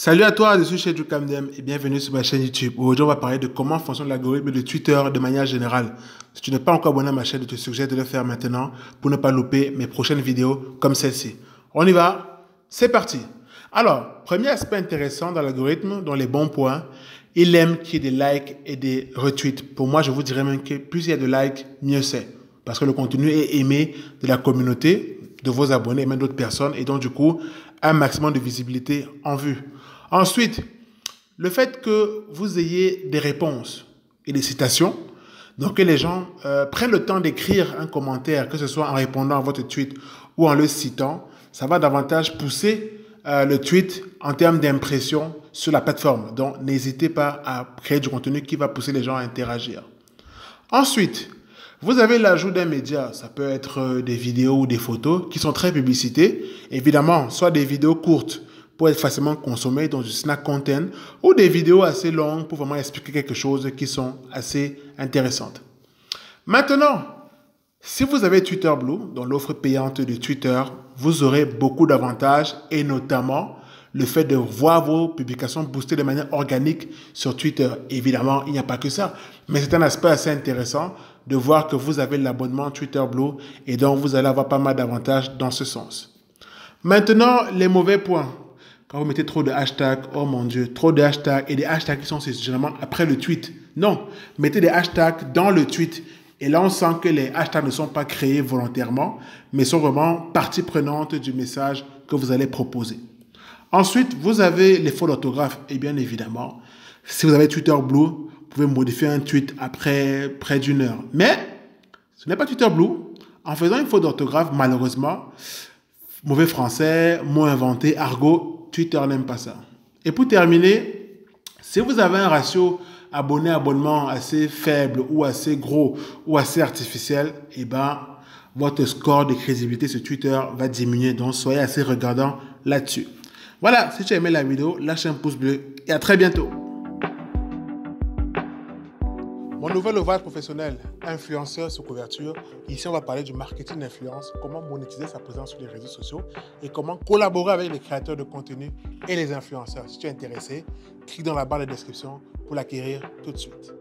Salut à toi, je suis Chedou Kamdem et bienvenue sur ma chaîne YouTube. Aujourd'hui, on va parler de comment fonctionne l'algorithme de Twitter de manière générale. Si tu n'es pas encore abonné à ma chaîne, je te suggère de le faire maintenant pour ne pas louper mes prochaines vidéos comme celle-ci. On y va? C'est parti! Alors, premier aspect intéressant dans l'algorithme, dans les bons points, il aime qu'il y ait des likes et des retweets. Pour moi, je vous dirais même que plus il y a de likes, mieux c'est. Parce que le contenu est aimé de la communauté, de vos abonnés et même d'autres personnes. Et donc, du coup, un maximum de visibilité en vue. Ensuite, le fait que vous ayez des réponses et des citations, donc que les gens prennent le temps d'écrire un commentaire, que ce soit en répondant à votre tweet ou en le citant, ça va davantage pousser le tweet en termes d'impression sur la plateforme. Donc, n'hésitez pas à créer du contenu qui va pousser les gens à interagir. Ensuite, vous avez l'ajout d'un média, ça peut être des vidéos ou des photos qui sont très publicitées. Évidemment, soit des vidéos courtes pour être facilement consommées dans du snack content ou des vidéos assez longues pour vraiment expliquer quelque chose qui sont assez intéressantes. Maintenant, si vous avez Twitter Blue, dans l'offre payante de Twitter, vous aurez beaucoup d'avantages et notamment le fait de voir vos publications boostées de manière organique sur Twitter. Évidemment, il n'y a pas que ça, mais c'est un aspect assez intéressant de voir que vous avez l'abonnement Twitter Blue et donc vous allez avoir pas mal d'avantages dans ce sens. Maintenant, les mauvais points. Quand vous mettez trop de hashtags, oh mon Dieu, trop de hashtags et des hashtags qui sont généralement après le tweet. Non, mettez des hashtags dans le tweet. Et là, on sent que les hashtags ne sont pas créés volontairement, mais sont vraiment partie prenante du message que vous allez proposer. Ensuite, vous avez les fautes d'orthographe. Et bien évidemment, si vous avez Twitter Blue, vous pouvez modifier un tweet après près d'une heure. Mais ce n'est pas Twitter Blue. En faisant une faute d'orthographe, malheureusement, mauvais français, mot inventé, argot, Twitter n'aime pas ça. Et pour terminer, si vous avez un ratio abonné-abonnement assez faible ou assez gros ou assez artificiel, eh ben, votre score de crédibilité sur Twitter va diminuer. Donc, soyez assez regardant là-dessus. Voilà, si tu as aimé la vidéo, lâche un pouce bleu et à très bientôt. Mon nouvel ouvrage professionnel, influenceur sous couverture. Ici, on va parler du marketing d'influence, comment monétiser sa présence sur les réseaux sociaux et comment collaborer avec les créateurs de contenu et les influenceurs. Si tu es intéressé, clique dans la barre de description pour l'acquérir tout de suite.